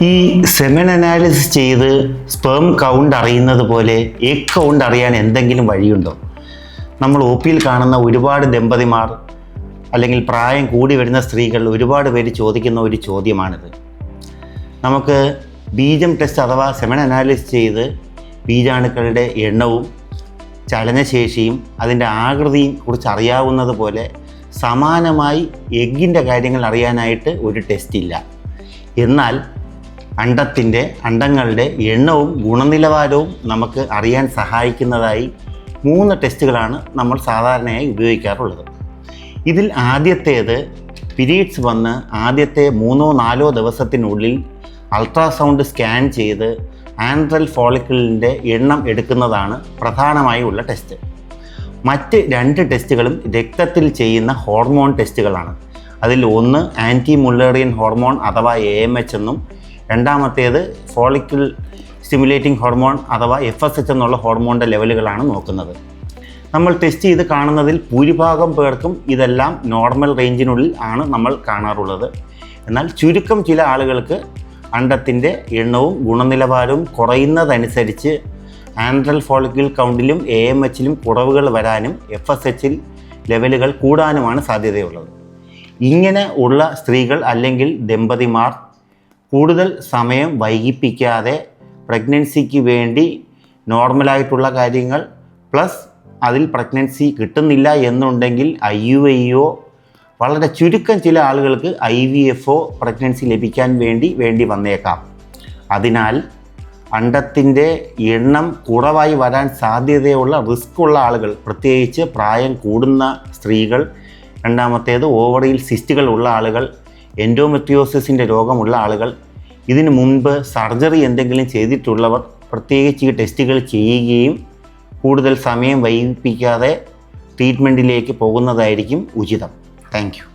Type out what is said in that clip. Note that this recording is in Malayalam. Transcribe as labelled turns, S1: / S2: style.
S1: ഈ സെമൻ അനാലിസിസ് ചെയ്ത് സ്പേം കൗണ്ട് അറിയുന്നത് പോലെ എഗ് കൗണ്ട് അറിയാൻ എന്തെങ്കിലും വഴിയുണ്ടോ? നമ്മൾ ഒ പിയിൽ കാണുന്ന ഒരുപാട് ദമ്പതിമാർ അല്ലെങ്കിൽ പ്രായം കൂടി വരുന്ന സ്ത്രീകൾ ഒരുപാട് പേര് ചോദിക്കുന്ന ഒരു ചോദ്യമാണിത്. നമുക്ക് ബീജം ടെസ്റ്റ് അഥവാ സെമൻ അനാലിസിസ് ചെയ്ത് ബീജാണുക്കളുടെ എണ്ണവും ചലനശേഷിയും അതിൻ്റെ ആകൃതിയും കുറിച്ച് അറിയാവുന്നത് പോലെ സമാനമായി എഗ്ഗിൻ്റെ കാര്യങ്ങൾ അറിയാനായിട്ട് ഒരു ടെസ്റ്റ് ഇല്ല. എന്നാൽ അണ്ടങ്ങളുടെ എണ്ണവും ഗുണനിലവാരവും നമുക്ക് അറിയാൻ സഹായിക്കുന്നതായി 3 ടെസ്റ്റുകളാണ് നമ്മൾ സാധാരണയായി ഉപയോഗിക്കാറുള്ളത്. ഇതിൽ ആദ്യത്തേത് പീരീഡ്സ് വന്ന് ആദ്യത്തെ 3-4 ദിവസത്തിനുള്ളിൽ അൾട്രാസൗണ്ട് സ്കാൻ ചെയ്ത് ആൻഡ്രൽ ഫോളിക്കിളിൻ്റെ എണ്ണം എടുക്കുന്നതാണ് പ്രധാനമായി ഉള്ള ടെസ്റ്റ്. മറ്റ് 2 ടെസ്റ്റുകളും രക്തത്തിൽ ചെയ്യുന്ന ഹോർമോൺ ടെസ്റ്റുകളാണ്. അതിൽ ഒന്ന് ആൻറ്റി മുള്ളേറിയൻ ഹോർമോൺ അഥവാ AMH എന്നും രണ്ടാമത്തേത് ഫോളിക്കിൾ സ്റ്റിമുലേറ്റിംഗ് ഹോർമോൺ അഥവാ FSH എന്നുള്ള ഹോർമോണിൻ്റെ ലെവലുകളാണ് നോക്കുന്നത്. നമ്മൾ ടെസ്റ്റ് ചെയ്ത് കാണുന്നതിൽ ഭൂരിഭാഗം പേർക്കും ഇതെല്ലാം നോർമൽ റേഞ്ചിനുള്ളിൽ ആണ് നമ്മൾ കാണാറുള്ളത്. എന്നാൽ ചുരുക്കം ചില ആളുകൾക്ക് അണ്ടത്തിൻ്റെ എണ്ണവും ഗുണനിലവാരവും കുറയുന്നതനുസരിച്ച് ആൻഡ്രൽ ഫോളിക്കിൾ കൗണ്ടിലും AMHലും കുറവുകൾ വരാനും FSHൽ ലെവലുകൾ കൂടാനുമാണ് സാധ്യതയുള്ളത്. ഇങ്ങനെ ഉള്ള സ്ത്രീകൾ അല്ലെങ്കിൽ ദമ്പതിമാർ കൂടുതൽ സമയം വൈകിപ്പിക്കാതെ പ്രഗ്നൻസിക്ക് വേണ്ടി നോർമലായിട്ടുള്ള കാര്യങ്ങൾ പ്ലസ് അതിൽ പ്രഗ്നൻസി കിട്ടുന്നില്ല എന്നുണ്ടെങ്കിൽ IUIയോ വളരെ ചുരുക്കം ചില ആളുകൾക്ക് IVFO പ്രഗ്നൻസി ലഭിക്കാൻ വേണ്ടി വന്നേക്കാം. അതിനാൽ അണ്ടത്തിൻ്റെ എണ്ണം കുറവായി വരാൻ സാധ്യതയുള്ള റിസ്ക് ഉള്ള ആളുകൾ, പ്രത്യേകിച്ച് പ്രായം കൂടുന്ന സ്ത്രീകൾ, രണ്ടാമത്തേത് ഓവറിയിൽ സിസ്റ്റുകൾ ഉള്ള ആളുകൾ, എൻഡോമെട്രിയോസിസിൻ്റെ രോഗമുള്ള ആളുകൾ, ഇതിനു മുൻപ് സർജറി എന്തെങ്കിലും ചെയ്തിട്ടുള്ളവർ പ്രത്യേകിച്ച് ഈ ടെസ്റ്റുകൾ ചെയ്യുകയും കൂടുതൽ സമയം വൈകിപ്പിക്കാതെ ട്രീറ്റ്മെൻറ്റിലേക്ക് പോകുന്നതായിരിക്കും ഉചിതം. Thank you.